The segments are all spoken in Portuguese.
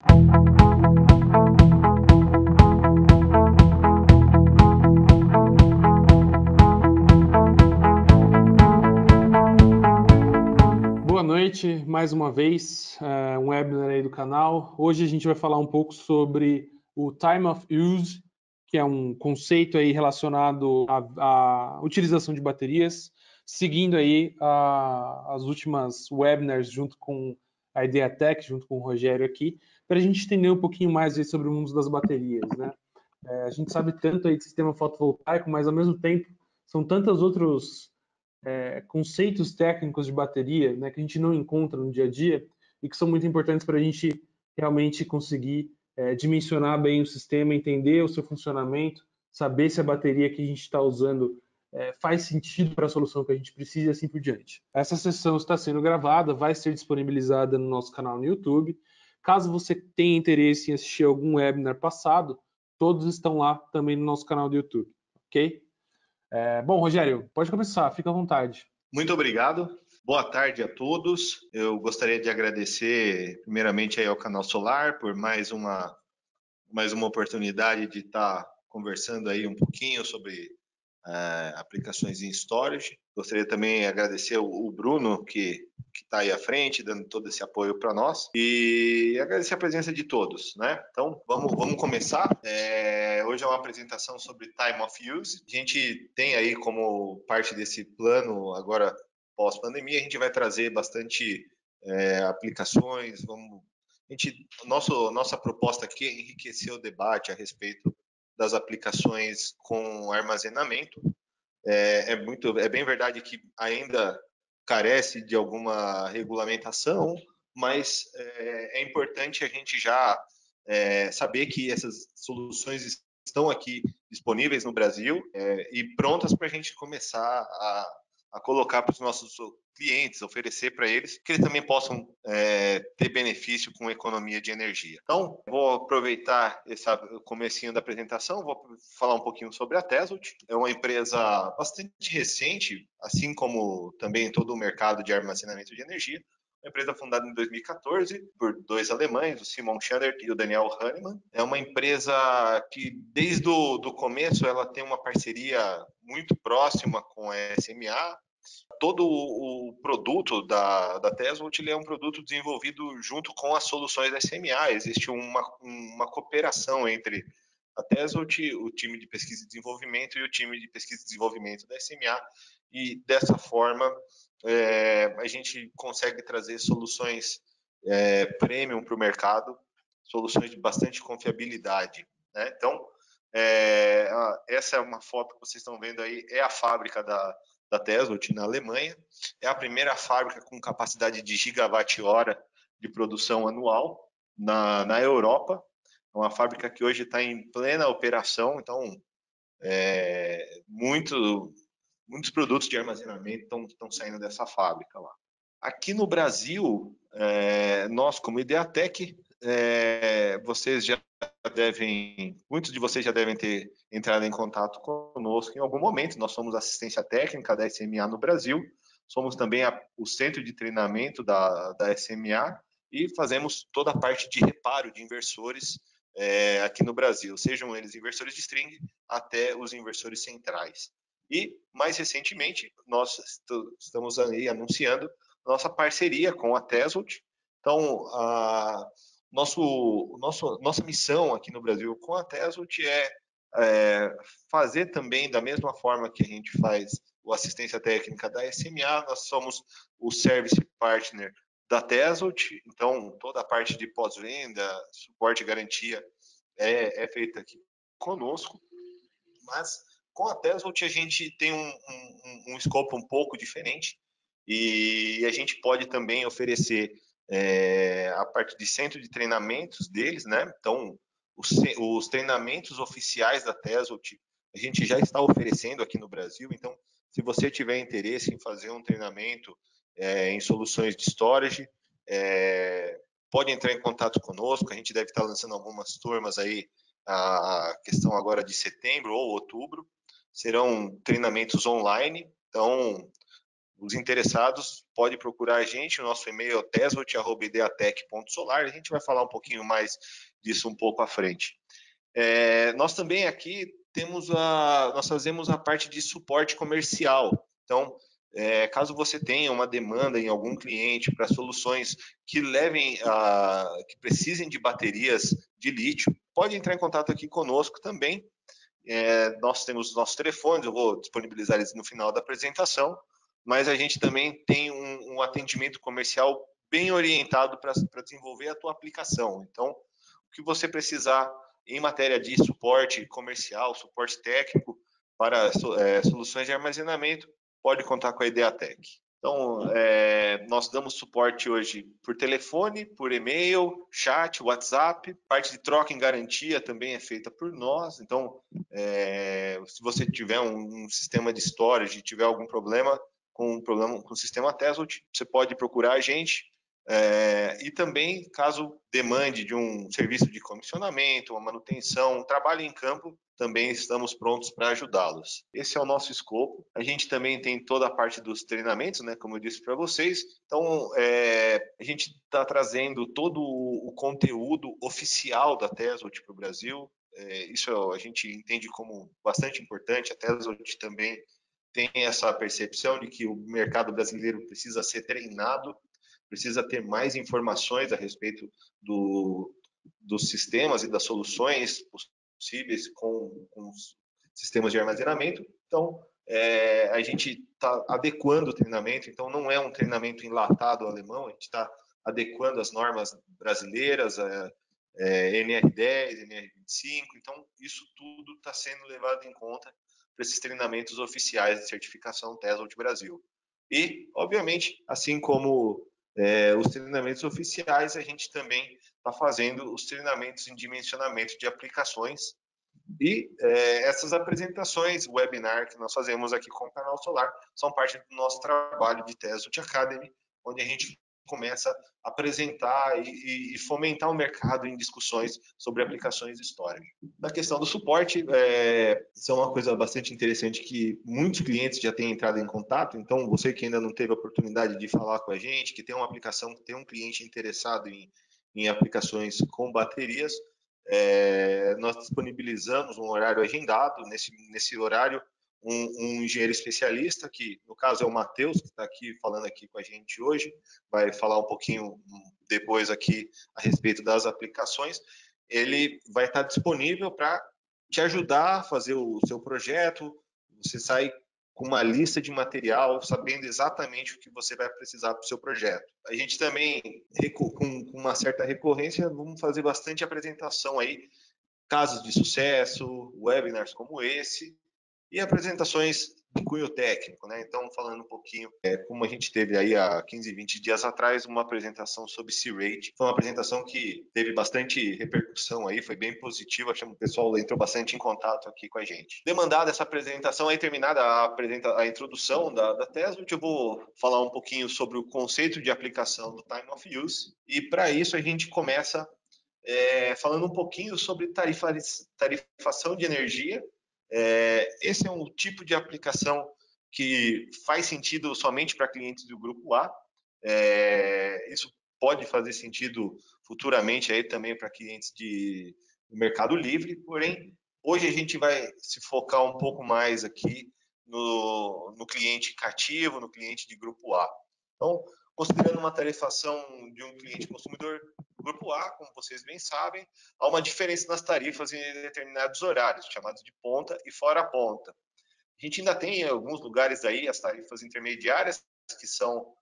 Boa noite, mais uma vez, um webinar aí do canal. Hoje a gente vai falar um pouco sobre o Time of Use, que é um conceito aí relacionado à utilização de baterias, seguindo aí as últimas webinars junto com a Ideatec, junto com o Rogério aqui, para a gente entender um pouquinho mais aí sobre o mundo das baterias, né? A gente sabe tanto aí de sistema fotovoltaico, mas ao mesmo tempo são tantos outros conceitos técnicos de bateria, né, que a gente não encontra no dia a dia e que são muito importantes para a gente realmente conseguir dimensionar bem o sistema, entender o seu funcionamento, saber se a bateria que a gente está usando faz sentido para a solução que a gente precisa e assim por diante. Essa sessão está sendo gravada, vai ser disponibilizada no nosso canal no YouTube. Caso você tenha interesse em assistir algum webinar passado, todos estão lá também no nosso canal do YouTube, ok? Bom, Rogério, pode começar, fica à vontade. Muito obrigado. Boa tarde a todos. Eu gostaria de agradecer primeiramente aí ao Canal Solar por mais uma oportunidade de estar conversando aí um pouquinho sobre aplicações em storage. Gostaria também de agradecer o Bruno, que está aí à frente, dando todo esse apoio para nós, e agradecer a presença de todos, né? Então, vamos começar. Hoje é uma apresentação sobre Time of Use. A gente tem aí como parte desse plano, agora pós-pandemia, a gente vai trazer bastante aplicações, nossa proposta aqui é enriquecer o debate a respeito das aplicações com armazenamento. É bem verdade que ainda carece de alguma regulamentação, mas é importante a gente já saber que essas soluções estão aqui disponíveis no Brasil e prontas para a gente começar a colocar para os nossos clientes, oferecer para eles, que eles também possam ter benefício com economia de energia. Então, vou aproveitar esse comecinho da apresentação, vou falar um pouquinho sobre a Tesult. É uma empresa bastante recente, assim como também todo o mercado de armazenamento de energia. Uma empresa fundada em 2014 por dois alemães, o Simon Schaller e o Daniel Hahnemann. É uma empresa que, desde o começo, ela tem uma parceria muito próxima com a SMA. Todo o produto da Tesult é um produto desenvolvido junto com as soluções da SMA. Existe uma cooperação entre a Tesult, o time de pesquisa e desenvolvimento e o time de pesquisa e desenvolvimento da SMA. E, dessa forma, a gente consegue trazer soluções premium para o mercado, soluções de bastante confiabilidade, né? Então, essa é uma foto que vocês estão vendo aí, é a fábrica da Tesult na Alemanha. É a primeira fábrica com capacidade de gigawatt-hora de produção anual na Europa. É uma fábrica que hoje está em plena operação, então muitos produtos de armazenamento estão saindo dessa fábrica lá. Aqui no Brasil, nós como Ideatec, muitos de vocês já devem ter entrado em contato conosco em algum momento. Nós somos assistência técnica da SMA no Brasil, somos também o centro de treinamento da SMA e fazemos toda a parte de reparo de inversores aqui no Brasil, sejam eles inversores de string até os inversores centrais. E, mais recentemente, nós estamos aí anunciando nossa parceria com a Tesult. Então, nossa missão aqui no Brasil com a Tesult é fazer também da mesma forma que a gente faz a assistência técnica da SMA. Nós somos o service partner da Tesult, então toda a parte de pós-venda, suporte e garantia é feita aqui conosco, mas com a Tesult a gente tem um escopo um pouco diferente e a gente pode também oferecer a parte de centro de treinamentos deles, né? Então, os treinamentos oficiais da Tesult a gente já está oferecendo aqui no Brasil. Então, se você tiver interesse em fazer um treinamento em soluções de storage, pode entrar em contato conosco. A gente deve estar lançando algumas turmas aí, a questão agora de setembro ou outubro. Serão treinamentos online. Então, os interessados podem procurar a gente, o nosso e-mail é tesvot@ideatec.solar, a gente vai falar um pouquinho mais disso um pouco à frente. Nós também aqui nós fazemos a parte de suporte comercial. Então, caso você tenha uma demanda em algum cliente para soluções que que precisem de baterias de lítio, pode entrar em contato aqui conosco também. Nós temos os nossos telefones, eu vou disponibilizar eles no final da apresentação, mas a gente também tem um atendimento comercial bem orientado para desenvolver a tua aplicação. Então, o que você precisar em matéria de suporte comercial, suporte técnico para soluções de armazenamento, pode contar com a Ideatec. Então, nós damos suporte hoje por telefone, por e-mail, chat, WhatsApp. Parte de troca em garantia também é feita por nós. Então, se você tiver um sistema de storage, tiver algum problema com o sistema Tesla, você pode procurar a gente. E também, caso demande de um serviço de comissionamento, uma manutenção, um trabalho em campo, também estamos prontos para ajudá-los. Esse é o nosso escopo. A gente também tem toda a parte dos treinamentos, né, como eu disse para vocês. Então, a gente está trazendo todo o conteúdo oficial da Tesla para o Brasil. Isso a gente entende como bastante importante. A Tesla também tem essa percepção de que o mercado brasileiro precisa ser treinado, precisa ter mais informações a respeito dos sistemas e das soluções possíveis com os sistemas de armazenamento. Então, a gente está adequando o treinamento, então não é um treinamento enlatado alemão, a gente está adequando as normas brasileiras, NR10, NR25, então isso tudo está sendo levado em conta para esses treinamentos oficiais de certificação Tesla Brasil. E, obviamente, assim como os treinamentos oficiais, a gente também está fazendo os treinamentos em dimensionamento de aplicações e essas apresentações, webinar que nós fazemos aqui com o Canal Solar, são parte do nosso trabalho de Tesla Academy, onde a gente começa a apresentar e fomentar o mercado em discussões sobre aplicações de storage. Na questão do suporte, isso é uma coisa bastante interessante que muitos clientes já têm entrado em contato, então você que ainda não teve a oportunidade de falar com a gente, que tem uma aplicação, tem um cliente interessado em aplicações com baterias, nós disponibilizamos um horário agendado. Nesse horário, um engenheiro especialista, que no caso é o Matheus, que está aqui falando aqui com a gente hoje, vai falar um pouquinho depois aqui a respeito das aplicações. Ele vai estar disponível para te ajudar a fazer o seu projeto. Você sai com uma lista de material, sabendo exatamente o que você vai precisar para o seu projeto. A gente também, com uma certa recorrência, vamos fazer bastante apresentação aí, casos de sucesso, webinars como esse, e apresentações de cunho técnico, né? Então, falando um pouquinho, como a gente teve aí há 15, 20 dias atrás, uma apresentação sobre C-Rate. Foi uma apresentação que teve bastante repercussão aí, foi bem positiva, o pessoal entrou bastante em contato aqui com a gente. Demandada essa apresentação, aí terminada a introdução da Tesla, eu vou falar um pouquinho sobre o conceito de aplicação do Time of Use, e para isso a gente começa falando um pouquinho sobre tarifação de energia. Esse é um tipo de aplicação que faz sentido somente para clientes do grupo A. Isso pode fazer sentido futuramente aí também para clientes do Mercado Livre, porém, hoje a gente vai se focar um pouco mais aqui no cliente cativo, no cliente de grupo A. Então, considerando uma tarifação de um cliente consumidor do grupo A, como vocês bem sabem, há uma diferença nas tarifas em determinados horários, chamados de ponta e fora ponta. A gente ainda tem em alguns lugares aí as tarifas intermediárias, que são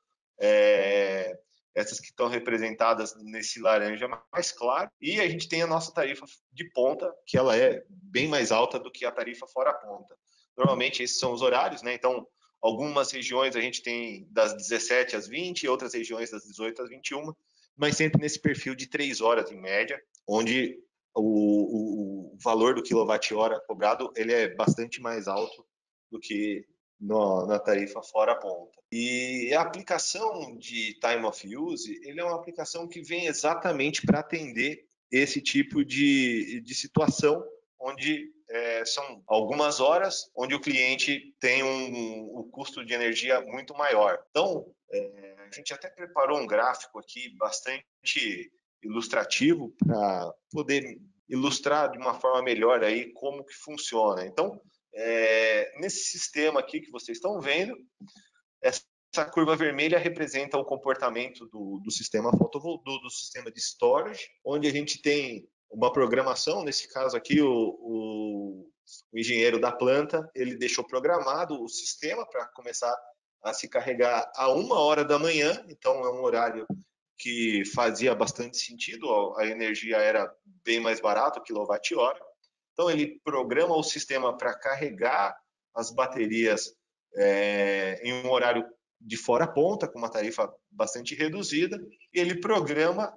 essas que estão representadas nesse laranja mais claro, e a gente tem a nossa tarifa de ponta, que ela é bem mais alta do que a tarifa fora ponta. Normalmente esses são os horários, né? Então, algumas regiões a gente tem das 17 às 20, outras regiões das 18 às 21, mas sempre nesse perfil de 3 horas em média, onde o valor do quilowatt-hora cobrado ele é bastante mais alto do que na tarifa fora ponta. E a aplicação de Time of Use, ele é uma aplicação que vem exatamente para atender esse tipo de situação onde são algumas horas onde o cliente tem um custo de energia muito maior. Então, a gente até preparou um gráfico aqui bastante ilustrativo para poder ilustrar de uma forma melhor aí como que funciona. Então, nesse sistema aqui que vocês estão vendo, essa curva vermelha representa o comportamento do sistema do sistema de storage, onde a gente tem uma programação. Nesse caso aqui, o engenheiro da planta, ele deixou programado o sistema para começar a se carregar a 1h da manhã, então é um horário que fazia bastante sentido, a energia era bem mais barata, o quilowatt-hora. Então ele programa o sistema para carregar as baterias em um horário de fora ponta, com uma tarifa bastante reduzida, e ele programa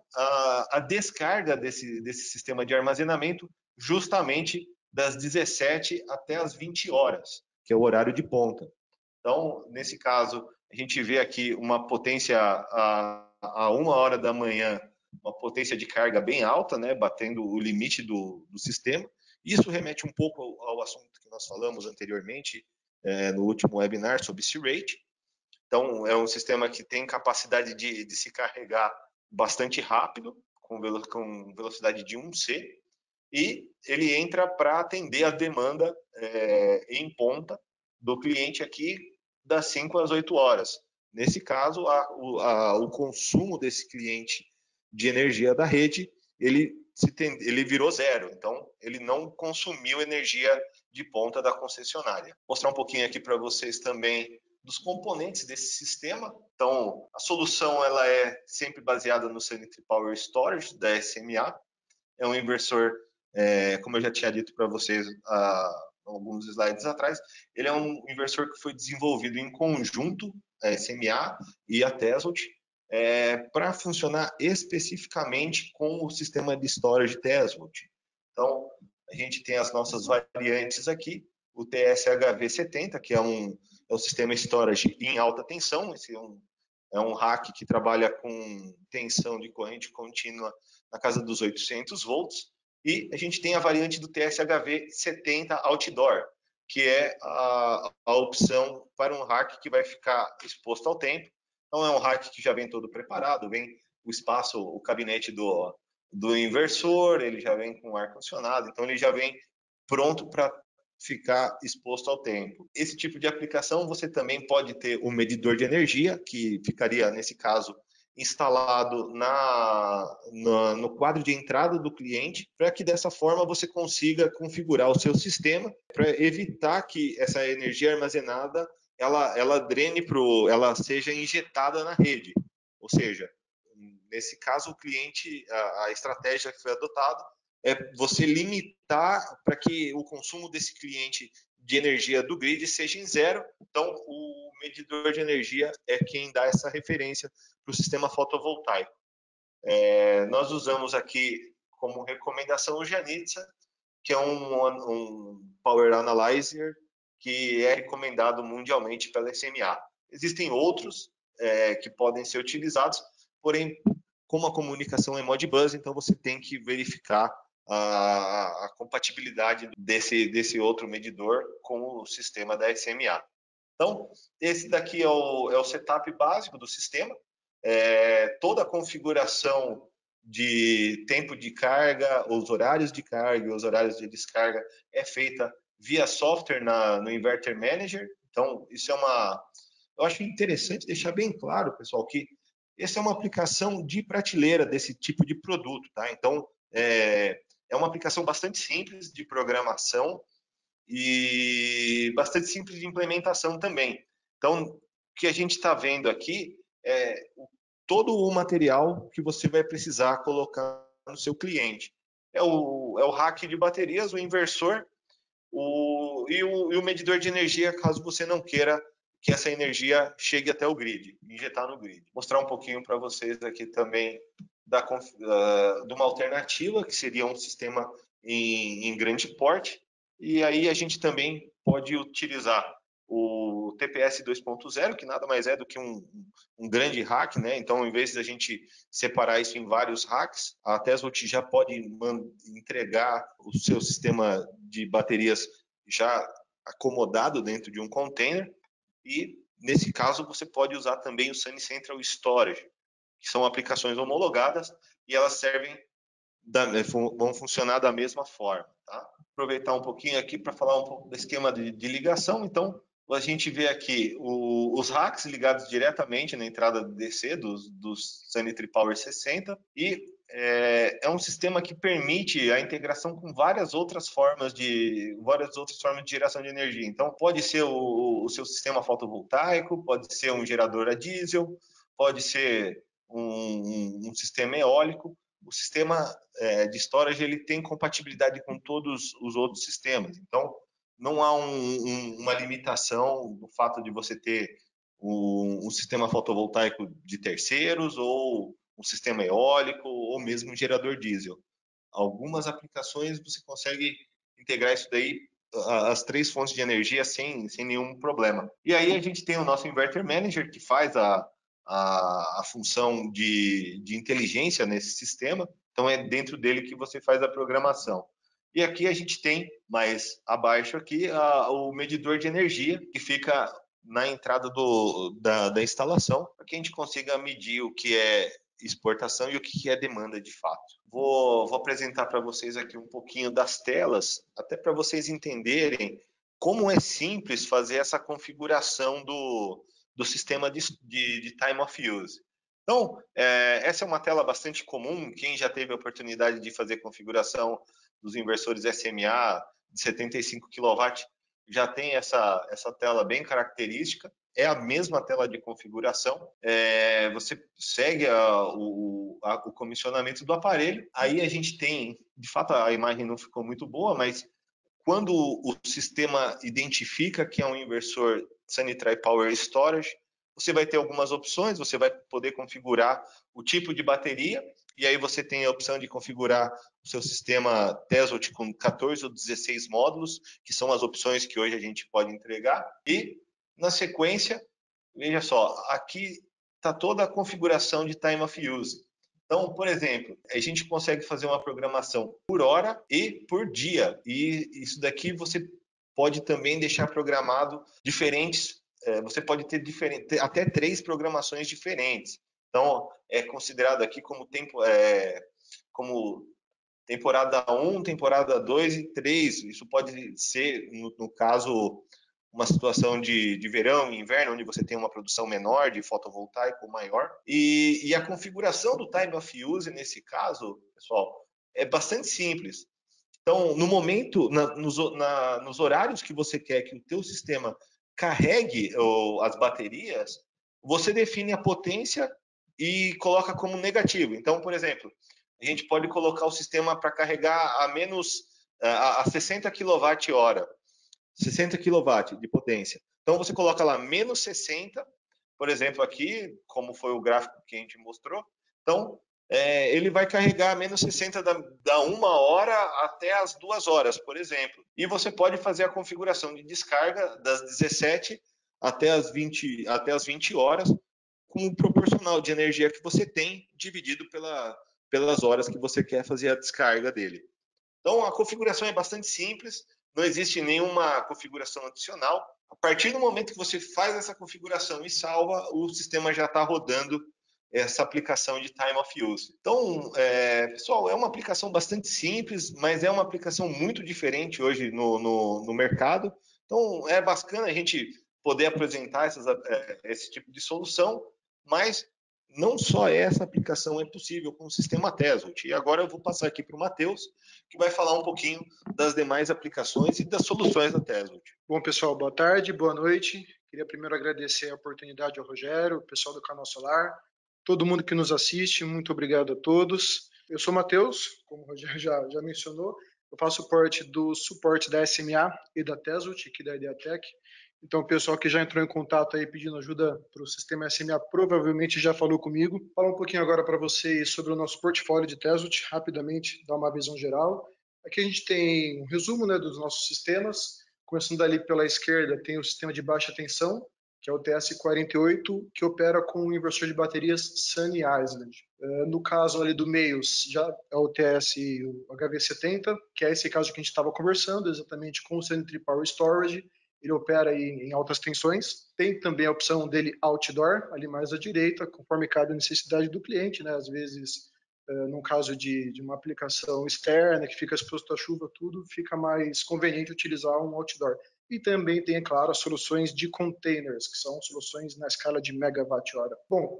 a descarga desse sistema de armazenamento justamente das 17 até as 20 horas, que é o horário de ponta. Então, nesse caso, a gente vê aqui uma potência a 1h da manhã, uma potência de carga bem alta, né, batendo o limite do sistema. Isso remete um pouco ao assunto que nós falamos anteriormente, no último webinar, sobre C-Rate. Então, é um sistema que tem capacidade de se carregar bastante rápido, com velocidade de 1C, e ele entra para atender a demanda em ponta do cliente aqui das 5 às 8 horas. Nesse caso, o consumo desse cliente de energia da rede, ele virou zero. Então, ele não consumiu energia de ponta da concessionária. Vou mostrar um pouquinho aqui para vocês também dos componentes desse sistema. Então, a solução ela é sempre baseada no Sanitary Power Storage, da SMA. É um inversor, como eu já tinha dito para vocês alguns slides atrás, ele é um inversor que foi desenvolvido em conjunto, a SMA e a Tesla, para funcionar especificamente com o sistema de storage Tesla. Então, a gente tem as nossas variantes aqui, o TSHV70, que é o sistema storage em alta tensão. Esse é um rack que trabalha com tensão de corrente contínua na casa dos 800 volts. E a gente tem a variante do TSHV70 Outdoor, que é a opção para um rack que vai ficar exposto ao tempo. Então, é um rack que já vem todo preparado, vem o espaço, o gabinete do inversor, ele já vem com ar-condicionado, então ele já vem pronto para ficar exposto ao tempo. Esse tipo de aplicação você também pode ter um medidor de energia, que ficaria, nesse caso, instalado no quadro de entrada do cliente, para que dessa forma você consiga configurar o seu sistema para evitar que essa energia armazenada ela drene ela seja injetada na rede. Ou seja, nesse caso o cliente, a estratégia que foi adotada é você limitar para que o consumo desse cliente de energia do grid seja em zero. Então, o medidor de energia é quem dá essa referência para o sistema fotovoltaico. Nós usamos aqui como recomendação o Janitza, que é um Power Analyzer que é recomendado mundialmente pela SMA. Existem outros que podem ser utilizados, porém, como a comunicação é Modbus, então você tem que verificar a compatibilidade desse outro medidor com o sistema da SMA. Então, esse daqui é o setup básico do sistema. Toda a configuração de tempo de carga, os horários de carga e os horários de descarga é feita via software no Inverter Manager. Então, isso eu acho interessante deixar bem claro, pessoal, que essa é uma aplicação de prateleira desse tipo de produto, tá? Então, é uma aplicação bastante simples de programação e bastante simples de implementação também. Então, o que a gente está vendo aqui é todo o material que você vai precisar colocar no seu cliente. É o rack de baterias, o inversor e o medidor de energia, caso você não queira que essa energia chegue até o grid, injetar no grid. Vou mostrar um pouquinho para vocês aqui também de uma alternativa, que seria um sistema em grande porte, e aí a gente também pode utilizar o TPS 2.0, que nada mais é do que um grande rack, né? Então, em vez de a gente separar isso em vários racks, a Tesla já pode entregar o seu sistema de baterias já acomodado dentro de um container, e nesse caso você pode usar também o Sunny Central Storage, que são aplicações homologadas e elas vão funcionar da mesma forma, tá? Aproveitar um pouquinho aqui para falar um pouco do esquema de ligação. Então, a gente vê aqui os racks ligados diretamente na entrada DC dos Sunny Tripower 60, e é um sistema que permite a integração com várias outras formas de geração de energia. Então, pode ser o seu sistema fotovoltaico, pode ser um gerador a diesel, pode ser um sistema eólico. O sistema de storage ele tem compatibilidade com todos os outros sistemas. Então, não há uma limitação no fato de você ter um sistema fotovoltaico de terceiros, ou um sistema eólico, ou mesmo um gerador diesel. Algumas aplicações você consegue integrar isso daí, as três fontes de energia, sem nenhum problema. E aí a gente tem o nosso Inverter Manager, que faz a função de inteligência nesse sistema. Então, é dentro dele que você faz a programação. E aqui a gente tem, mais abaixo aqui, o medidor de energia, que fica na entrada da instalação, para que a gente consiga medir o que é exportação e o que é demanda de fato. Vou apresentar para vocês aqui um pouquinho das telas, até para vocês entenderem como é simples fazer essa configuração do sistema de time of use. Então, essa é uma tela bastante comum. Quem já teve a oportunidade de fazer configuração dos inversores SMA de 75 kW já tem essa tela bem característica. É a mesma tela de configuração. Você segue o comissionamento do aparelho. Aí a gente tem, de fato a imagem não ficou muito boa, mas quando o sistema identifica que é um inversor Sunny Tripower Storage, você vai ter algumas opções. Você vai poder configurar o tipo de bateria, e aí você tem a opção de configurar o seu sistema Tesla com 14 ou 16 módulos, que são as opções que hoje a gente pode entregar. E, na sequência, veja só, aqui está toda a configuração de time of use. Então, por exemplo, a gente consegue fazer uma programação por hora e por dia. E isso daqui você pode também deixar programado diferentes. Você pode ter até 3 programações diferentes. Então, é considerado aqui como temporada 1, temporada 2 e 3. Isso pode ser, no caso, uma situação de verão e inverno, onde você tem uma produção menor de fotovoltaico maior. E a configuração do time of use, nesse caso, pessoal, é bastante simples. Então, no momento, nos horários que você quer que o teu sistema carregue as baterias, você define a potência e coloca como negativo. Então, por exemplo, a gente pode colocar o sistema para carregar a 60 kWh, 60 kW de potência. Então, você coloca lá menos 60, por exemplo, aqui, como foi o gráfico que a gente mostrou. Então, ele vai carregar menos 60 da 1 hora até as 2 horas, por exemplo. E você pode fazer a configuração de descarga das 17 até as 20 horas, com o proporcional de energia que você tem, dividido pelas horas que você quer fazer a descarga dele. Então, a configuração é bastante simples, não existe nenhuma configuração adicional. A partir do momento que você faz essa configuração e salva, o sistema já está rodando essa aplicação de time of use. Então, pessoal, é uma aplicação bastante simples, mas é uma aplicação muito diferente hoje no mercado. Então, é bacana a gente poder apresentar esse tipo de solução, mas não só essa aplicação é possível com o sistema Tesla. E agora eu vou passar aqui para o Matheus, que vai falar um pouquinho das demais aplicações e das soluções da Tesla. Bom, pessoal, boa tarde, boa noite. Queria primeiro agradecer a oportunidade ao Rogério, o pessoal do Canal Solar, todo mundo que nos assiste, muito obrigado a todos. Eu sou o Matheus, como o Rogério já mencionou, eu faço parte do suporte da SMA e da Tesla, aqui da Ideatec. Então, o pessoal que já entrou em contato aí pedindo ajuda para o sistema SMA provavelmente já falou comigo. Falar um pouquinho agora para vocês sobre o nosso portfólio de Tesla, rapidamente, dar uma visão geral. Aqui a gente tem um resumo, né, dos nossos sistemas, Começando ali pela esquerda, tem o sistema de baixa tensão, que é o TS48, que opera com o inversor de baterias Sunny Island. No caso ali do meio, já é o o HV70, que é esse caso que a gente estava conversando, exatamente com o Sunny Tree Power Storage. Ele opera em altas tensões. Tem também a opção dele outdoor, ali mais à direita, conforme cada necessidade do cliente, né? Às vezes, num caso de uma aplicação externa, que fica exposto à chuva, tudo, fica mais conveniente utilizar um outdoor. E também tem, é claro, as soluções de containers, que são soluções na escala de megawatt-hora. Bom,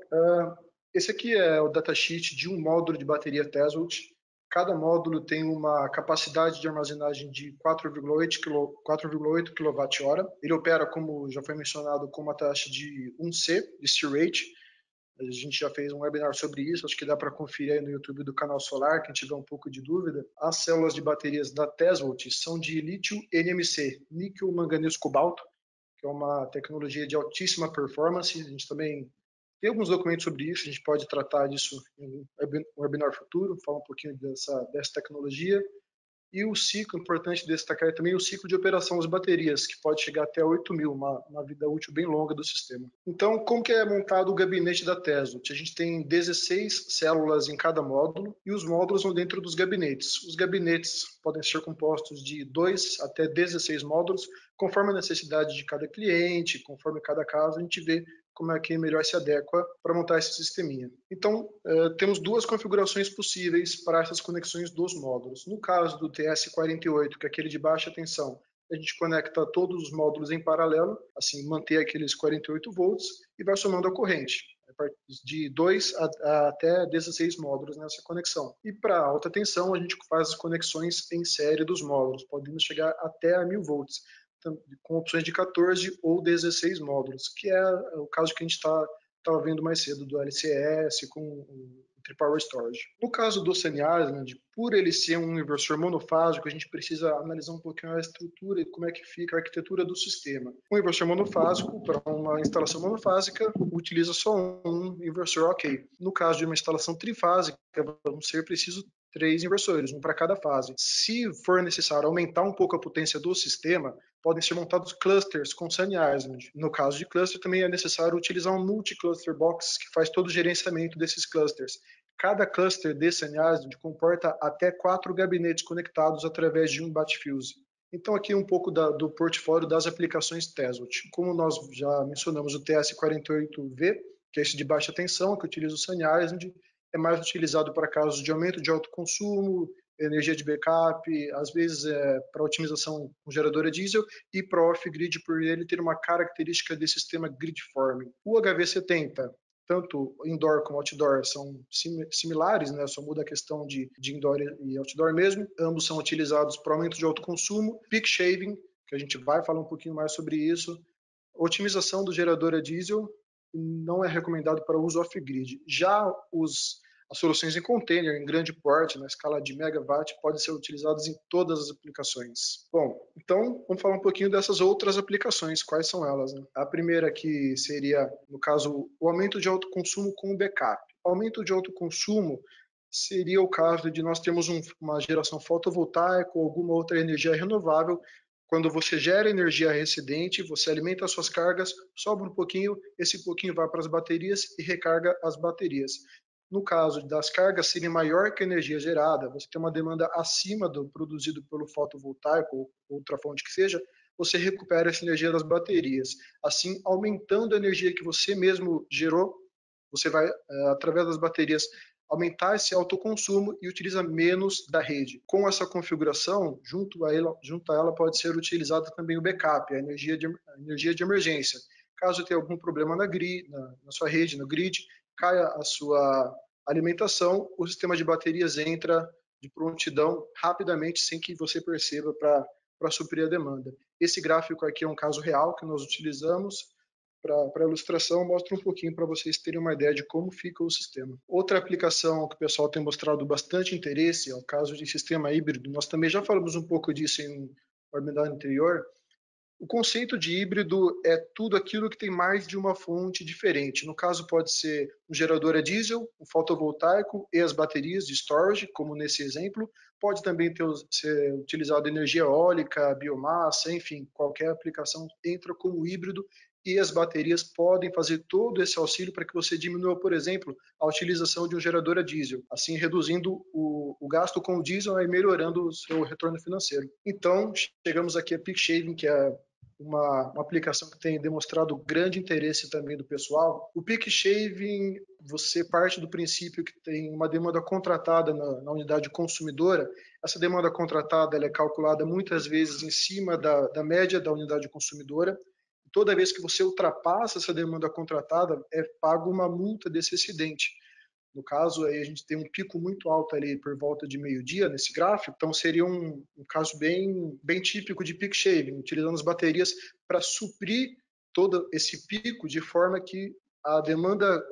esse aqui é o datasheet de um módulo de bateria Tesla. Cada módulo tem uma capacidade de armazenagem de 4,8 kWh. Ele opera, como já foi mencionado, com uma taxa de 1C de steer rate. A gente já fez um webinar sobre isso, acho que dá para conferir aí no YouTube do Canal Solar, quem tiver um pouco de dúvida. As células de baterias da Tesvolt são de lítio NMC, níquel manganês cobalto, que é uma tecnologia de altíssima performance. A gente também tem alguns documentos sobre isso, a gente pode tratar disso em um webinar futuro, falar um pouquinho dessa tecnologia. E o ciclo, importante destacar também o ciclo de operação das baterias, que pode chegar até 8.000, uma vida útil bem longa do sistema. Então, como que é montado o gabinete da Tesla? A gente tem 16 células em cada módulo e os módulos vão dentro dos gabinetes. Os gabinetes podem ser compostos de 2 até 16 módulos, conforme a necessidade de cada cliente, conforme cada caso, a gente vê como é que melhor se adequa para montar esse sisteminha. Então, temos duas configurações possíveis para essas conexões dos módulos. No caso do TS48, que é aquele de baixa tensão, a gente conecta todos os módulos em paralelo, assim, manter aqueles 48 volts e vai somando a corrente, de 2 até 16 módulos nessa conexão. E para alta tensão, a gente faz as conexões em série dos módulos, podendo chegar até a 1.000 volts, com opções de 14 ou 16 módulos, que é o caso que a gente estava vendo mais cedo do LCS com o Tri-Power Storage. No caso do Sunny Island, por ele ser um inversor monofásico, a gente precisa analisar um pouquinho a estrutura e como é que fica a arquitetura do sistema. Um inversor monofásico, para uma instalação monofásica, utiliza só um inversor ok. No caso de uma instalação trifásica, vão ser preciso 3 inversores, um para cada fase. Se for necessário aumentar um pouco a potência do sistema, podem ser montados clusters com Sunny Island. No caso de cluster, também é necessário utilizar um multi-cluster box que faz todo o gerenciamento desses clusters. Cada cluster de Sunny Island comporta até 4 gabinetes conectados através de um bat-fuse. Então, aqui um pouco do portfólio das aplicações Tesla. Como nós já mencionamos, o TS48V, que é esse de baixa tensão, que utiliza o Sunny Island, é mais utilizado para casos de aumento de alto consumo, energia de backup, às vezes para otimização com geradora diesel e para off-grid, por ele ter uma característica de sistema grid-forming. O HV70, tanto indoor como outdoor, são similares, né? Só muda a questão de indoor e outdoor mesmo. Ambos são utilizados para aumento de alto consumo, peak shaving, que a gente vai falar um pouquinho mais sobre isso, otimização do geradora diesel, não é recomendado para uso off-grid. Já as soluções em container, em grande porte, na escala de megawatt, podem ser utilizadas em todas as aplicações. Bom, então vamos falar um pouquinho dessas outras aplicações. Quais são elas? Né? A primeira aqui seria, no caso, o aumento de autoconsumo com o backup. Aumento de autoconsumo seria o caso de nós termos uma geração fotovoltaica ou alguma outra energia renovável. Quando você gera energia residente, você alimenta as suas cargas, sobra um pouquinho, esse pouquinho vai para as baterias e recarga as baterias. No caso das cargas serem maior que a energia gerada, você tem uma demanda acima do produzido pelo fotovoltaico ou outra fonte que seja, você recupera essa energia das baterias. Assim, aumentando a energia que você mesmo gerou, você vai, através das baterias, aumentar esse autoconsumo e utiliza menos da rede. Com essa configuração, junto a ela pode ser utilizado também o backup, a energia de emergência. Caso tenha algum problema na sua rede, no grid, caia a sua alimentação, o sistema de baterias entra de prontidão rapidamente, sem que você perceba, para suprir a demanda. Esse gráfico aqui é um caso real que nós utilizamos. Para ilustração, mostra um pouquinho para vocês terem uma ideia de como fica o sistema. Outra aplicação que o pessoal tem mostrado bastante interesse é o caso de sistema híbrido. Nós também já falamos um pouco disso em webinar anterior. O conceito de híbrido é tudo aquilo que tem mais de uma fonte diferente. No caso, pode ser um gerador a diesel, um fotovoltaico e as baterias de storage, como nesse exemplo. Pode também ser utilizado energia eólica, biomassa, enfim, qualquer aplicação entra como híbrido e as baterias podem fazer todo esse auxílio para que você diminua, por exemplo, a utilização de um gerador a diesel, assim reduzindo o gasto com o diesel e melhorando o seu retorno financeiro. Então, chegamos aqui a Peak Shaving, que é uma aplicação que tem demonstrado grande interesse também do pessoal. O Peak Shaving, você parte do princípio que tem uma demanda contratada na unidade consumidora. Essa demanda contratada ela é calculada muitas vezes em cima da média da unidade consumidora. Toda vez que você ultrapassa essa demanda contratada, é pago uma multa desse excedente. No caso, aí a gente tem um pico muito alto ali por volta de meio-dia nesse gráfico, então seria um caso bem típico de peak shaving, utilizando as baterias para suprir todo esse pico de forma que a demanda,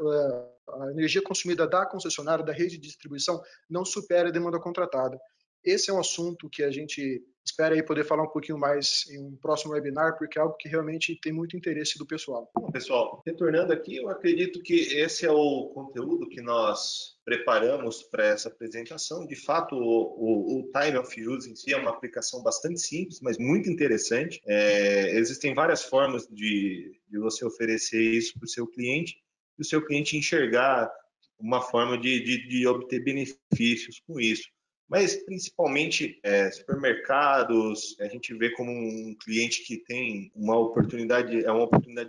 a energia consumida da concessionária, da rede de distribuição, não supere a demanda contratada. Esse é um assunto que a gente espera aí poder falar um pouquinho mais em um próximo webinar, porque é algo que realmente tem muito interesse do pessoal. Bom, pessoal, retornando aqui, eu acredito que esse é o conteúdo que nós preparamos para essa apresentação. De fato, o Time of Use em si é uma aplicação bastante simples, mas muito interessante. Existem várias formas de você oferecer isso para o seu cliente e o seu cliente enxergar uma forma de obter benefícios com isso. Mas principalmente supermercados, a gente vê como um cliente que tem uma oportunidade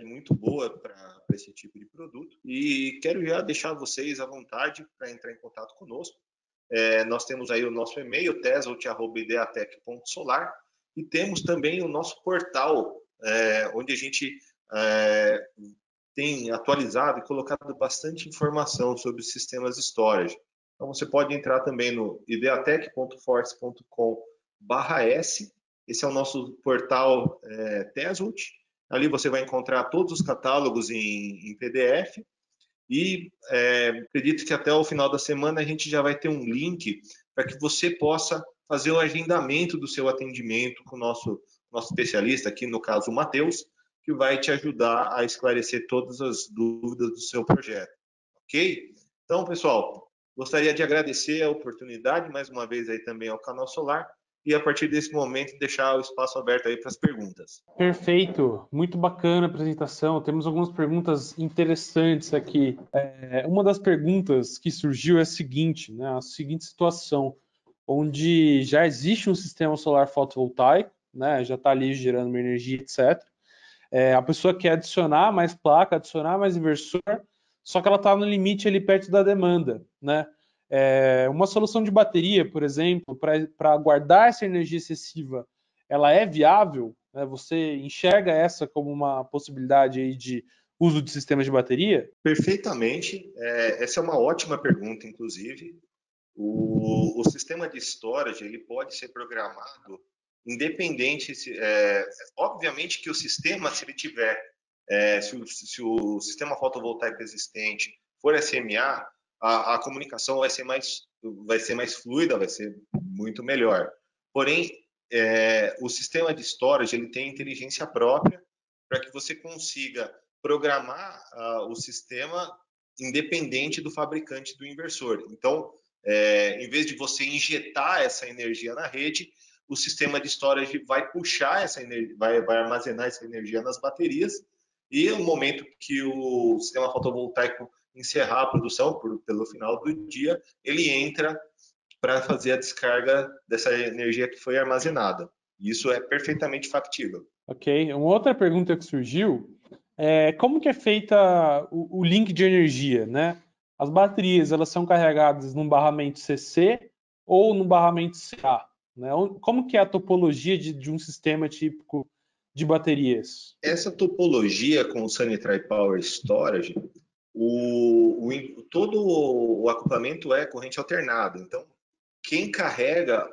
muito boa para esse tipo de produto. E quero já deixar vocês à vontade para entrar em contato conosco. Nós temos aí o nosso e-mail, tesla@ideatec.solar, e temos também o nosso portal, onde a gente tem atualizado e colocado bastante informação sobre sistemas de storage. Então, você pode entrar também no ideatec.force.com/s. Esse é o nosso portal Tesla. Ali você vai encontrar todos os catálogos em PDF. E acredito que até o final da semana a gente já vai ter um link para que você possa fazer o agendamento do seu atendimento com o nosso especialista, aqui no caso o Matheus, que vai te ajudar a esclarecer todas as dúvidas do seu projeto. Ok? Então, pessoal, gostaria de agradecer a oportunidade, mais uma vez, aí também ao Canal Solar, e a partir desse momento deixar o espaço aberto aí para as perguntas. Perfeito, muito bacana a apresentação. Temos algumas perguntas interessantes aqui. Uma das perguntas que surgiu é a seguinte, né? A seguinte situação, onde já existe um sistema solar fotovoltaico, né? Já está ali gerando uma energia, etc. A pessoa quer adicionar mais placa, adicionar mais inversor, só que ela está no limite ali perto da demanda, né? Uma solução de bateria, por exemplo, para guardar essa energia excessiva, ela é viável? Né? Você enxerga essa como uma possibilidade aí de uso de sistemas de bateria? Perfeitamente. Essa é uma ótima pergunta, inclusive. O sistema de storage ele pode ser programado independente. Obviamente que o sistema, se ele tiver, se o sistema fotovoltaico existente for SMA, a comunicação vai ser mais fluida, vai ser muito melhor. Porém, o sistema de storage ele tem inteligência própria para que você consiga programar o sistema independente do fabricante do inversor. Então, em vez de você injetar essa energia na rede, o sistema de storage vai puxar essa energia, vai armazenar essa energia nas baterias, e no momento que o sistema fotovoltaico encerrar a produção, pelo final do dia, ele entra para fazer a descarga dessa energia que foi armazenada. Isso é perfeitamente factível. Ok. Uma outra pergunta que surgiu é como que é feita o link de energia, né? As baterias, elas são carregadas num barramento CC ou num barramento CA? Né? Como que é a topologia de um sistema típico de baterias? Essa topologia com o Sunny Power Storage, todo o acoplamento é corrente alternada. Então, quem carrega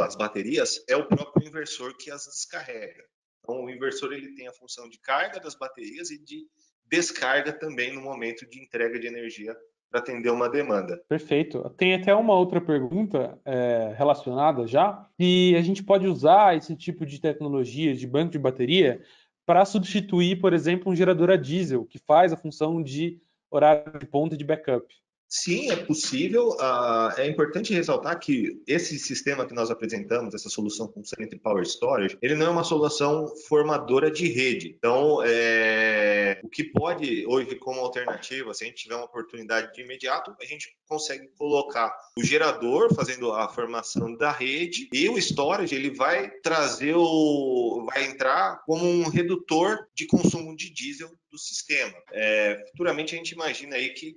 as baterias é o próprio inversor que as descarrega. Então, o inversor ele tem a função de carga das baterias e de descarga também no momento de entrega de energia para atender uma demanda. Perfeito. Tem até uma outra pergunta relacionada já, e a gente pode usar esse tipo de tecnologia de banco de bateria para substituir, por exemplo, um gerador a diesel, que faz a função de horário de ponta e de backup. Sim, é possível. É importante ressaltar que esse sistema que nós apresentamos, essa solução com Sanity Power Storage, ele não é uma solução formadora de rede. Então, o que pode hoje como alternativa, se a gente tiver uma oportunidade de imediato, a gente consegue colocar o gerador fazendo a formação da rede e o storage ele vai vai entrar como um redutor de consumo de diesel do sistema. Futuramente a gente imagina aí que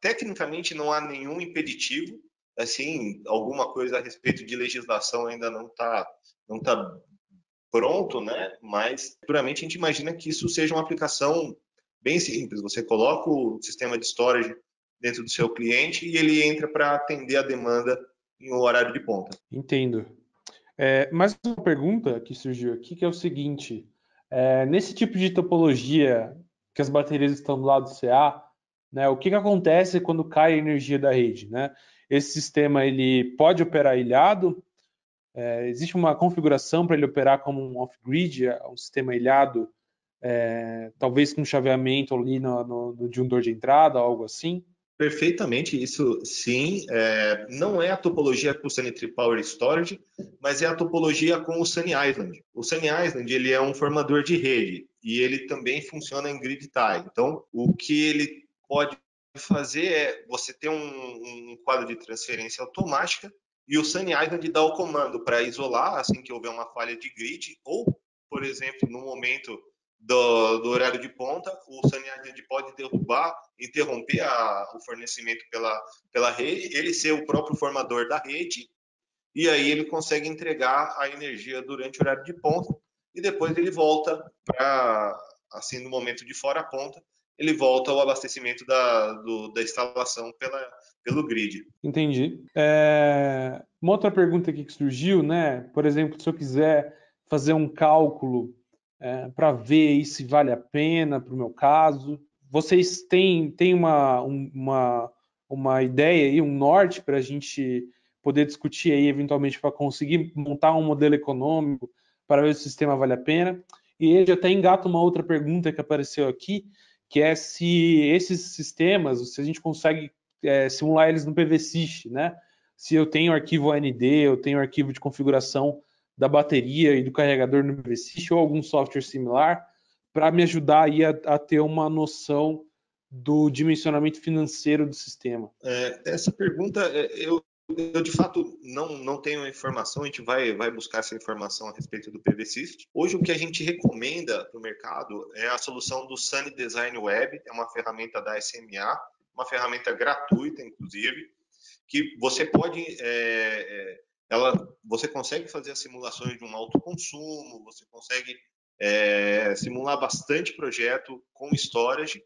tecnicamente não há nenhum impeditivo, assim, alguma coisa a respeito de legislação ainda não tá pronto, né? Mas futuramente a gente imagina que isso seja uma aplicação bem simples. Você coloca o sistema de storage dentro do seu cliente e ele entra para atender a demanda em um horário de ponta. Entendo. Mais uma pergunta que surgiu aqui, que é o seguinte: nesse tipo de topologia que as baterias estão do lado do CA, né, o que acontece quando cai a energia da rede, né? Esse sistema ele pode operar ilhado? Existe uma configuração para ele operar como um off-grid, um sistema ilhado, talvez com chaveamento ali no disjuntor de entrada, algo assim? Perfeitamente, isso sim. Não é a topologia com o Sanity Power Storage, mas é a topologia com o Sunny Island. O Sunny Island ele é um formador de rede e ele também funciona em grid tie. Então, o que ele pode fazer é você ter um quadro de transferência automática e o Sunny Island dá o comando para isolar assim que houver uma falha de grid ou, por exemplo, no momento do horário de ponta, o Sunny Island pode interromper o fornecimento pela rede, ele ser o próprio formador da rede, e aí ele consegue entregar a energia durante o horário de ponta, e depois ele volta para, assim, no momento de fora a ponta, ele volta ao abastecimento da instalação pelo grid. Entendi. Uma outra pergunta aqui que surgiu, né? Por exemplo, se eu quiser fazer um cálculo para ver aí se vale a pena para o meu caso, vocês têm uma ideia aí, um norte para a gente poder discutir aí eventualmente para conseguir montar um modelo econômico para ver se o sistema vale a pena? E ele até engata uma outra pergunta que apareceu aqui, que é se esses sistemas, se a gente consegue simular eles no PVSys, né? Se eu tenho arquivo AND, eu tenho arquivo de configuração da bateria e do carregador no PVSys ou algum software similar para me ajudar aí a ter uma noção do dimensionamento financeiro do sistema. Essa pergunta, eu de fato não tenho informação, a gente vai buscar essa informação a respeito do PVSys. Hoje o que a gente recomenda para o mercado é a solução do Sunny Design Web, é uma ferramenta da SMA, uma ferramenta gratuita, inclusive, que você pode, você consegue fazer as simulações de um alto consumo, você consegue simular bastante projeto com storage,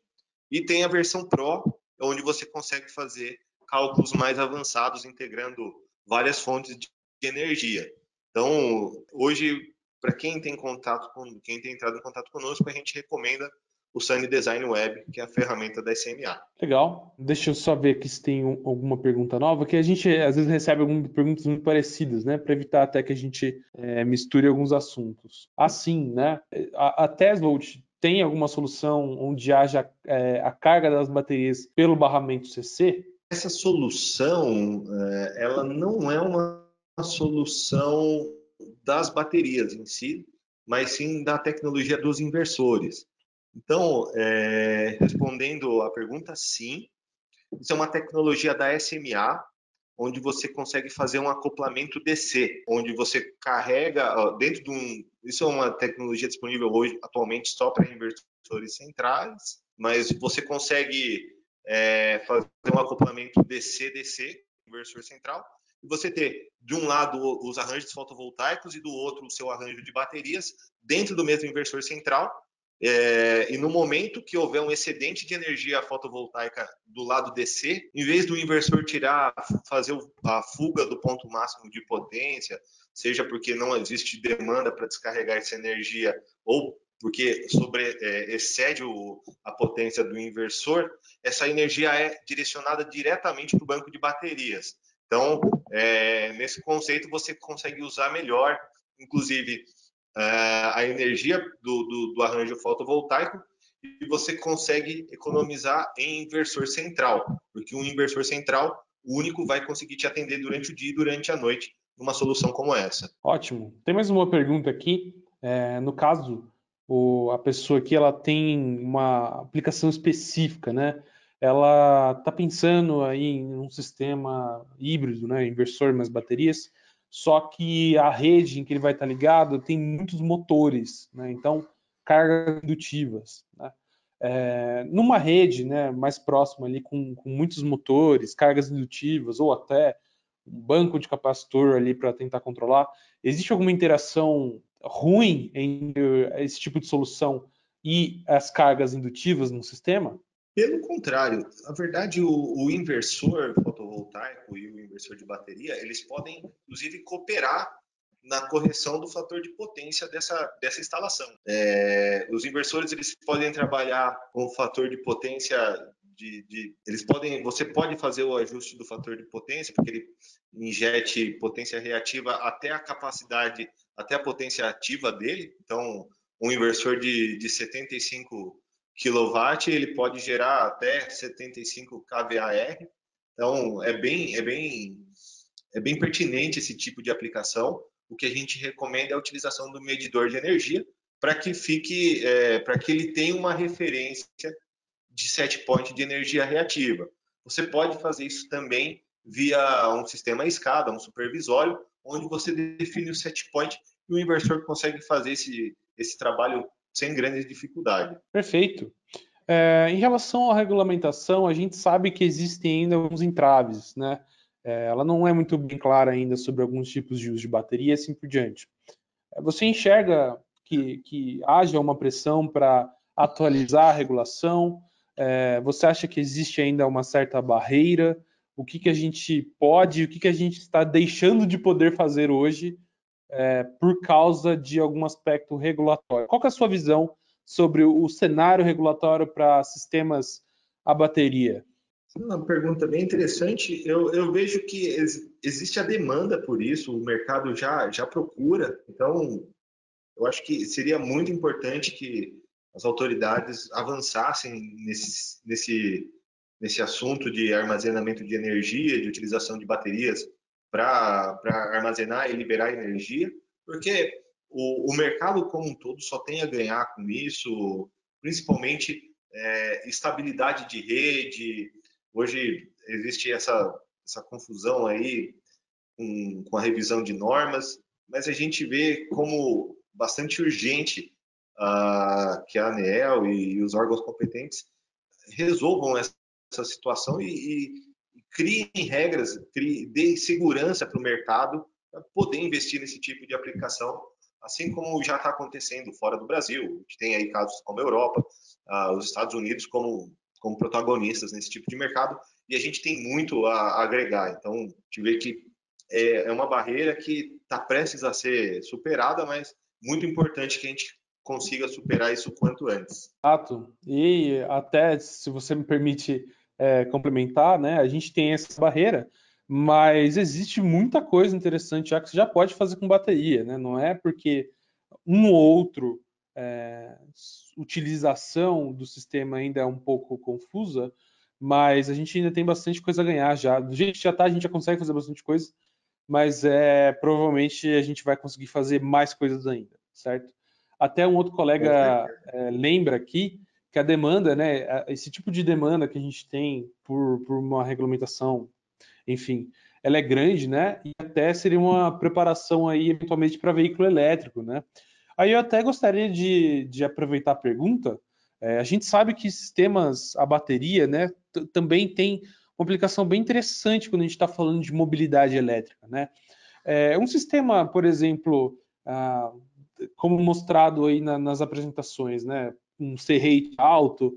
e tem a versão Pro, onde você consegue fazer cálculos mais avançados, integrando várias fontes de energia. Então, hoje, para quem tem entrado em contato conosco, a gente recomenda o Sunny Design Web, que é a ferramenta da SMA. Legal. Deixa eu só ver aqui se tem alguma pergunta nova, que a gente às vezes recebe algumas perguntas muito parecidas, né? Para evitar até que a gente misture alguns assuntos. Assim, né? A Tesvolt tem alguma solução onde haja a carga das baterias pelo barramento CC? Essa solução, ela não é uma solução das baterias em si, mas sim da tecnologia dos inversores. Então, respondendo à pergunta, sim, isso é uma tecnologia da SMA, onde você consegue fazer um acoplamento DC, onde você carrega dentro de um... Isso é uma tecnologia disponível hoje, atualmente, só para inversores centrais, mas você consegue fazer um acoplamento DC-DC, inversor central, e você ter, de um lado, os arranjos fotovoltaicos e do outro, o seu arranjo de baterias, dentro do mesmo inversor central, e no momento que houver um excedente de energia fotovoltaica do lado DC, em vez do inversor fazer a fuga do ponto máximo de potência, seja porque não existe demanda para descarregar essa energia ou porque excede a potência do inversor, essa energia é direcionada diretamente para o banco de baterias. Então, nesse conceito, você consegue usar melhor, inclusive, a energia do arranjo fotovoltaico, e você consegue economizar em inversor central, porque um inversor central único vai conseguir te atender durante o dia e durante a noite numa solução como essa. Ótimo. Tem mais uma pergunta aqui. No caso, a pessoa aqui ela tem uma aplicação específica, né? Ela está pensando aí em um sistema híbrido, né? Inversor mais baterias, só que a rede em que ele vai estar ligado tem muitos motores, né? Então, cargas indutivas, né? Numa rede, né, mais próxima ali com muitos motores, cargas indutivas ou até um banco de capacitor ali para tentar controlar, existe alguma interação ruim entre esse tipo de solução e as cargas indutivas no sistema? Pelo contrário, na verdade, o inversor fotovoltaico e o inversor de bateria, eles podem, inclusive, cooperar na correção do fator de potência dessa instalação. Os inversores eles podem trabalhar com o fator de potência você pode fazer o ajuste do fator de potência, porque ele injete potência reativa até a capacidade, até a potência ativa dele. Então, um inversor de 75 kW, ele pode gerar até 75 kVAR. Então, é bem pertinente esse tipo de aplicação. O que a gente recomenda é a utilização do medidor de energia para que ele tenha uma referência de set point de energia reativa. Você pode fazer isso também via um sistema escada, um supervisório, onde você define o set point e o inversor consegue fazer esse trabalho sem grande dificuldade. Perfeito. Em relação à regulamentação, a gente sabe que existem ainda alguns entraves, né? Ela não é muito bem clara ainda sobre alguns tipos de uso de bateria e assim por diante. Você enxerga que haja uma pressão para atualizar a regulação? Você acha que existe ainda uma certa barreira? O que a gente pode, o que a gente está deixando de poder fazer hoje por causa de algum aspecto regulatório? Qual que é a sua visão sobre o cenário regulatório para sistemas a bateria? Uma pergunta bem interessante. Eu vejo que existe a demanda por isso, o mercado já procura. Então, eu acho que seria muito importante que as autoridades avançassem nesse assunto de armazenamento de energia, de utilização de baterias para armazenar e liberar energia, porque o mercado como um todo só tem a ganhar com isso, principalmente estabilidade de rede. Hoje existe essa confusão aí com a revisão de normas, mas a gente vê como bastante urgente que a ANEEL e os órgãos competentes resolvam essa situação e criem regras, deem segurança para o mercado para poder investir nesse tipo de aplicação, assim como já está acontecendo fora do Brasil. A gente tem aí casos como a Europa, os Estados Unidos como protagonistas nesse tipo de mercado, e a gente tem muito a agregar. Então, a gente vê que é uma barreira que está prestes a ser superada, mas muito importante que a gente consiga superar isso o quanto antes. Exato. E até, se você me permite complementar, né, a gente tem essa barreira, mas existe muita coisa interessante já que você já pode fazer com bateria, né? Não é porque um ou outro utilização do sistema ainda é um pouco confusa, mas a gente ainda tem bastante coisa a ganhar já. Do jeito que já está, a gente já consegue fazer bastante coisa, mas provavelmente a gente vai conseguir fazer mais coisas ainda, certo? Até um outro colega lembra aqui que a demanda, né, esse tipo de demanda que a gente tem por uma regulamentação, enfim, ela é grande, né? E até seria uma preparação aí eventualmente para veículo elétrico, né? Aí eu até gostaria de aproveitar a pergunta. A gente sabe que sistemas a bateria, né, também tem uma aplicação bem interessante quando a gente está falando de mobilidade elétrica, né? Um sistema, por exemplo, como mostrado aí nas apresentações, né, um C-rate alto,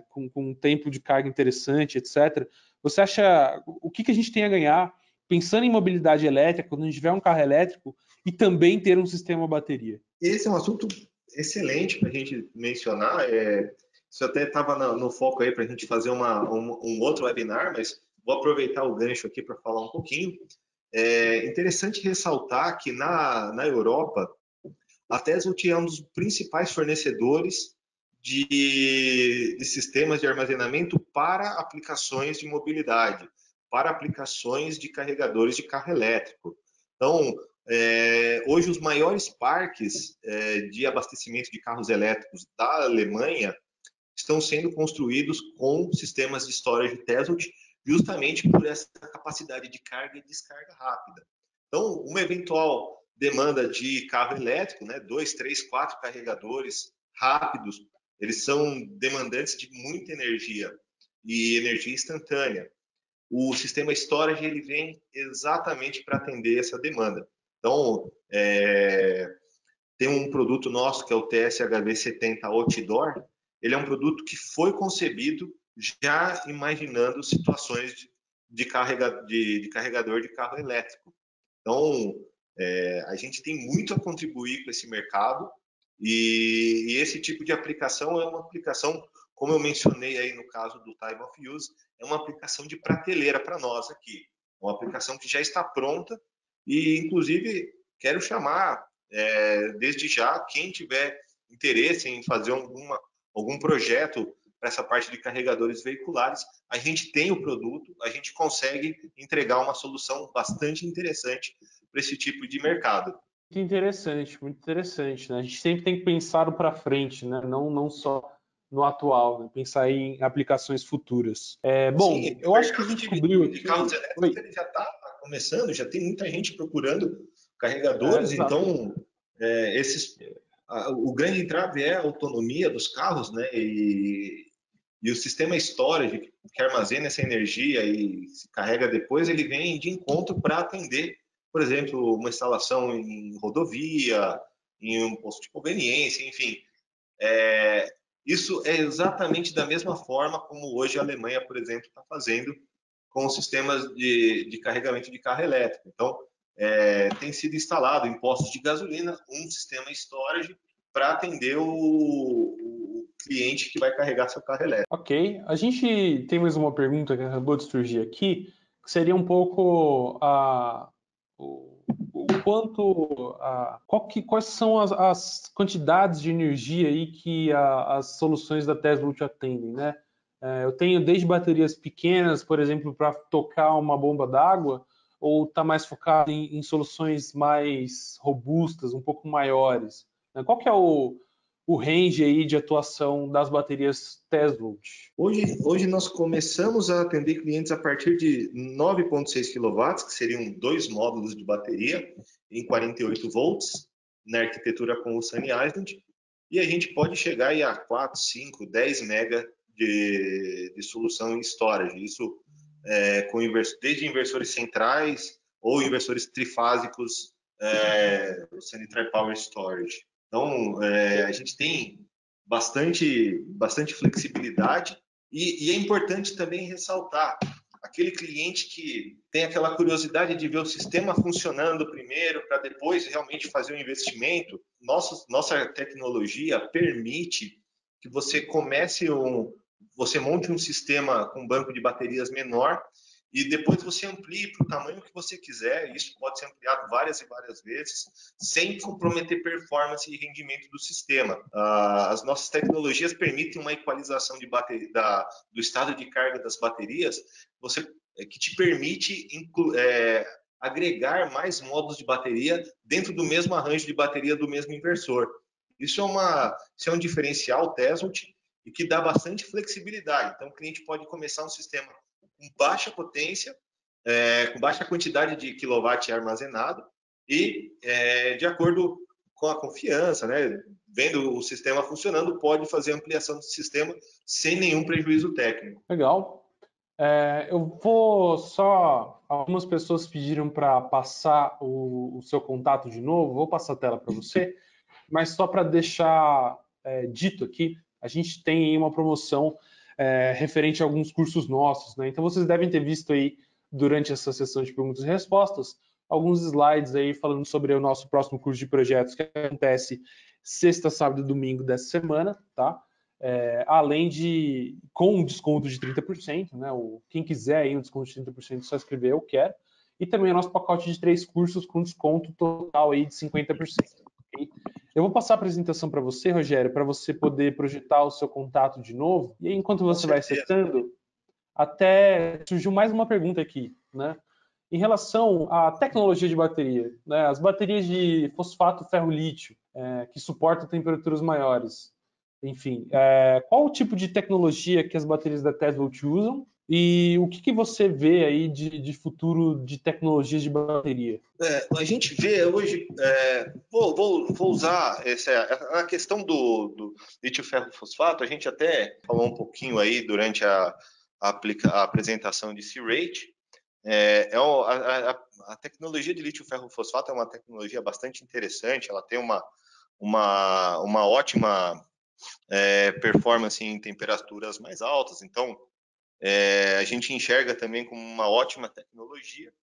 com um tempo de carga interessante, etc. Você acha, o que a gente tem a ganhar pensando em mobilidade elétrica, quando a gente tiver um carro elétrico e também ter um sistema bateria? Esse é um assunto excelente para a gente mencionar. Isso até estava no foco aí para a gente fazer um outro webinar, mas vou aproveitar o gancho aqui para falar um pouquinho. É interessante ressaltar que na Europa, a Tesla é um dos principais fornecedores de sistemas de armazenamento para aplicações de mobilidade, para aplicações de carregadores de carro elétrico. Então, hoje os maiores parques de abastecimento de carros elétricos da Alemanha estão sendo construídos com sistemas de storage Tesla, justamente por essa capacidade de carga e descarga rápida. Então, uma eventual demanda de carro elétrico, né, 2, 3, 4 carregadores rápidos, eles são demandantes de muita energia e energia instantânea. O sistema storage ele vem exatamente para atender essa demanda. Então, tem um produto nosso que é o TSHV70 Outdoor. Ele é um produto que foi concebido já imaginando situações de carregador de carro elétrico. Então, a gente tem muito a contribuir com esse mercado e esse tipo de aplicação é uma aplicação, como eu mencionei aí no caso do Time of Use, é uma aplicação de prateleira para nós aqui. Uma aplicação que já está pronta e, inclusive, quero chamar desde já quem tiver interesse em fazer algum projeto para essa parte de carregadores veiculares, a gente tem o produto, a gente consegue entregar uma solução bastante interessante para esse tipo de mercado. Muito interessante, né? A gente sempre tem que pensar para frente, né? Não só no atual, né? Pensar em aplicações futuras. Bom, sim, eu acho que a gente descobriu de carros elétricos ele já está começando, já tem muita gente procurando carregadores, então o grande entrave é a autonomia dos carros, né? E o sistema storage que armazena essa energia e se carrega depois, ele vem de encontro para atender, por exemplo, uma instalação em rodovia, em um posto de conveniência, enfim. Isso é exatamente da mesma forma como hoje a Alemanha, por exemplo, está fazendo com os sistemas de carregamento de carro elétrico. Então, tem sido instalado em postos de gasolina um sistema storage para atender o cliente que vai carregar seu carro elétrico. Ok. A gente tem mais uma pergunta que acabou de surgir aqui, que seria um pouco quais são as quantidades de energia aí que as soluções da Tesla te atendem, né? Eu tenho desde baterias pequenas, por exemplo, para tocar uma bomba d'água, ou está mais focado em soluções mais robustas, um pouco maiores? Qual que é o range aí de atuação das baterias Tesla? Hoje nós começamos a atender clientes a partir de 9,6 kW, que seriam 2 módulos de bateria em 48 volts, na arquitetura com o Sunny Island, e a gente pode chegar aí a 4, 5, 10 mega de solução em storage. Isso desde inversores centrais ou inversores trifásicos, o Sunny Tri-Power Storage. Então, a gente tem bastante flexibilidade e é importante também ressaltar aquele cliente que tem aquela curiosidade de ver o sistema funcionando primeiro para depois realmente fazer o investimento. Nossa tecnologia permite que você você monte um sistema com banco de baterias menor e depois você amplie para o tamanho que você quiser. Isso pode ser ampliado várias e várias vezes, sem comprometer performance e rendimento do sistema. As nossas tecnologias permitem uma equalização do estado de carga das baterias, que te permite agregar mais módulos de bateria dentro do mesmo arranjo de bateria do mesmo inversor. Isso é um diferencial Tesla e que dá bastante flexibilidade. Então, o cliente pode começar um sistema com baixa potência, com baixa quantidade de quilowatt armazenado e, de acordo com a confiança, né, vendo o sistema funcionando, pode fazer ampliação do sistema sem nenhum prejuízo técnico. Legal. Eu vou só... Algumas pessoas pediram para passar o seu contato de novo, vou passar a tela para você, mas só para deixar dito aqui, a gente tem aí uma promoção referente a alguns cursos nossos, né? Então vocês devem ter visto aí durante essa sessão de perguntas e respostas alguns slides aí falando sobre o nosso próximo curso de projetos que acontece sexta, sábado e domingo dessa semana, tá? Além de, com um desconto de 30%, né? Quem quiser aí um desconto de 30%, só escrever eu quero. E também o nosso pacote de 3 cursos com desconto total aí de 50%. Okay? Eu vou passar a apresentação para você, Rogério, para você poder projetar o seu contato de novo. E aí, enquanto você vai setando, até surgiu mais uma pergunta aqui, né? Em relação à tecnologia de bateria, né? As baterias de fosfato ferro-lítio, que suportam temperaturas maiores, enfim, qual o tipo de tecnologia que as baterias da Tesla usam e o que você vê aí de futuro de tecnologias de bateria? A gente vê hoje, vou usar a questão do lítio ferro fosfato, a gente até falou um pouquinho aí durante a apresentação de C-Rate. A tecnologia de lítio ferro fosfato é uma tecnologia bastante interessante, ela tem uma ótima performance em temperaturas mais altas, então a gente enxerga também como uma ótima tecnologia.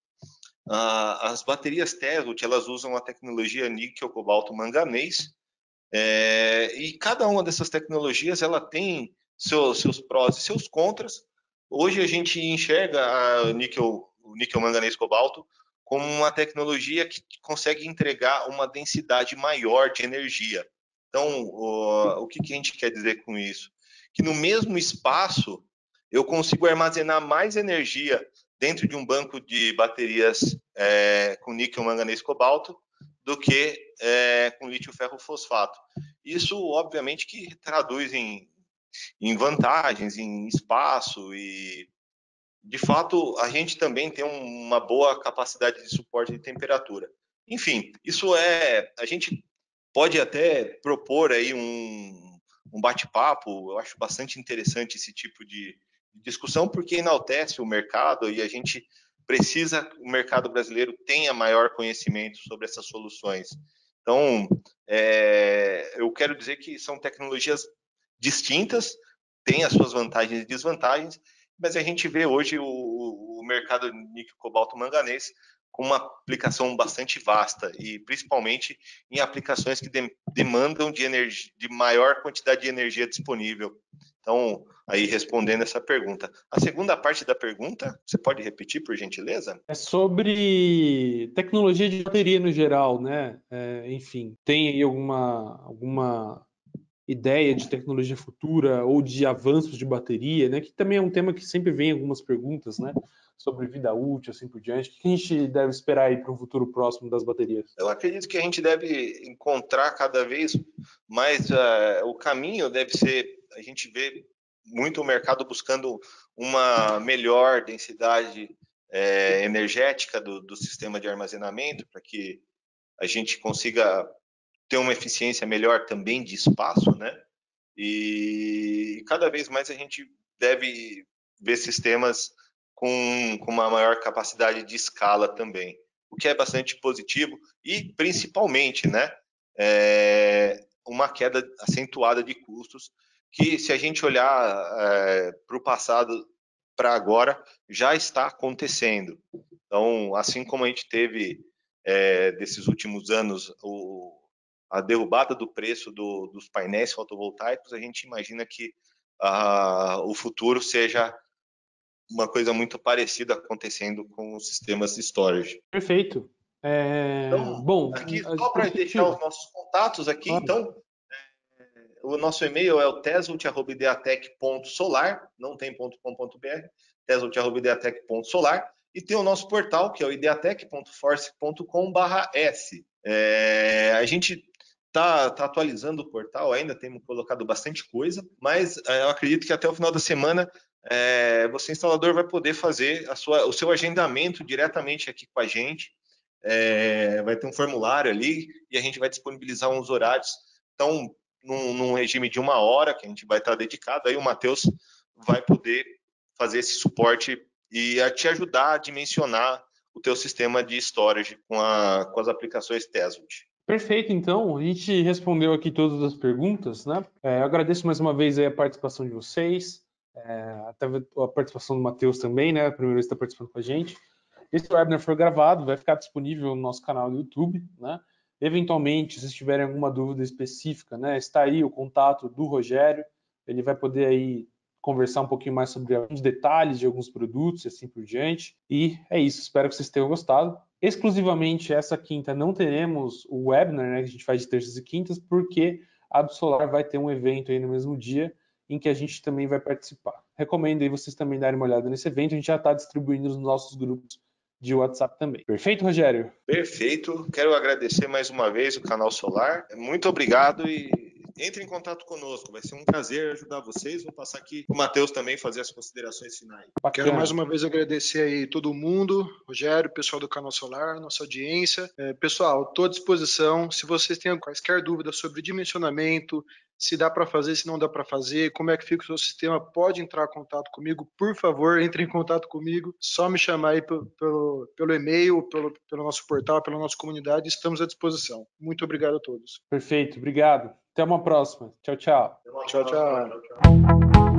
As baterias Tesla, elas usam a tecnologia níquel, cobalto, manganês, e cada uma dessas tecnologias ela tem seus prós e seus contras. Hoje a gente enxerga o níquel, manganês, cobalto como uma tecnologia que consegue entregar uma densidade maior de energia. Então, o que a gente quer dizer com isso? Que no mesmo espaço eu consigo armazenar mais energia dentro de um banco de baterias com níquel, manganês, cobalto do que com lítio ferro fosfato. Isso, obviamente, que traduz em vantagens, em espaço e, de fato, a gente também tem uma boa capacidade de suporte de temperatura. Enfim, a gente pode até propor aí um bate-papo, eu acho bastante interessante esse tipo de discussão, porque enaltece o mercado e a gente precisa que o mercado brasileiro tenha maior conhecimento sobre essas soluções. Então, eu quero dizer que são tecnologias distintas, têm as suas vantagens e desvantagens, mas a gente vê hoje o mercado níquel, cobalto, manganês com uma aplicação bastante vasta e principalmente em aplicações que demandam de maior quantidade de energia disponível. Então, aí respondendo essa pergunta. A segunda parte da pergunta, você pode repetir, por gentileza? É sobre tecnologia de bateria no geral, né? Enfim, tem aí alguma ideia de tecnologia futura ou de avanços de bateria, né? Que também é um tema que sempre vem algumas perguntas, né? Sobre vida útil, assim por diante. O que a gente deve esperar aí para um futuro próximo das baterias? Eu acredito que a gente deve encontrar cada vez mais o caminho deve ser, a gente vê muito o mercado buscando uma melhor densidade energética do sistema de armazenamento para que a gente consiga ter uma eficiência melhor também de espaço, né? E cada vez mais a gente deve ver sistemas com uma maior capacidade de escala também, o que é bastante positivo e principalmente, né, uma queda acentuada de custos que, se a gente olhar para o passado para agora, já está acontecendo. Então, assim como a gente teve desses últimos anos a derrubada do preço dos painéis fotovoltaicos, a gente imagina que o futuro seja uma coisa muito parecida acontecendo com os sistemas de storage. Perfeito. Então, Bom, aqui, só para deixar os nossos contatos aqui, claro. Então, o nosso e-mail é o tesla@ideatec.solar, não tem .com.br, tesla@ideatec.solar, e tem o nosso portal, que é o ideatec.force.com/s. A gente está atualizando o portal ainda, temos colocado bastante coisa, mas eu acredito que até o final da semana você, instalador, vai poder fazer o seu agendamento diretamente aqui com a gente. Vai ter um formulário ali e a gente vai disponibilizar uns horários. Então, num regime de 1 hora, que a gente vai estar dedicado, aí o Matheus vai poder fazer esse suporte e te ajudar a dimensionar o teu sistema de storage com as aplicações Tesla. Perfeito, então, a gente respondeu aqui todas as perguntas, né? Eu agradeço mais uma vez aí a participação de vocês, até a participação do Matheus também, né? A primeira vez que está participando com a gente. Esse webinar foi gravado, vai ficar disponível no nosso canal do YouTube, né? Eventualmente, se vocês tiverem alguma dúvida específica, né, está aí o contato do Rogério, ele vai poder aí conversar um pouquinho mais sobre alguns detalhes de alguns produtos e assim por diante. E é isso, espero que vocês tenham gostado. Exclusivamente essa quinta não teremos o webinar, né, que a gente faz de terças e quintas, porque a Absolar vai ter um evento aí no mesmo dia em que a gente também vai participar. Recomendo aí vocês também darem uma olhada nesse evento, a gente já está distribuindo nos nossos grupos de WhatsApp também. Perfeito, Rogério? Perfeito. Quero agradecer mais uma vez o Canal Solar. Muito obrigado e entre em contato conosco. Vai ser um prazer ajudar vocês. Vou passar aqui o Matheus também fazer as considerações finais. Bacana. Quero mais uma vez agradecer aí todo mundo, Rogério, pessoal do Canal Solar, nossa audiência. Pessoal, estou à disposição. Se vocês têm quaisquer dúvidas sobre dimensionamento, se dá para fazer, se não dá para fazer, como é que fica o seu sistema, pode entrar em contato comigo, por favor, entre em contato comigo, só me chamar aí pelo e-mail, pelo nosso portal, pela nossa comunidade, estamos à disposição. Muito obrigado a todos. Perfeito, obrigado. Até uma próxima. Tchau, tchau. Tchau, tchau.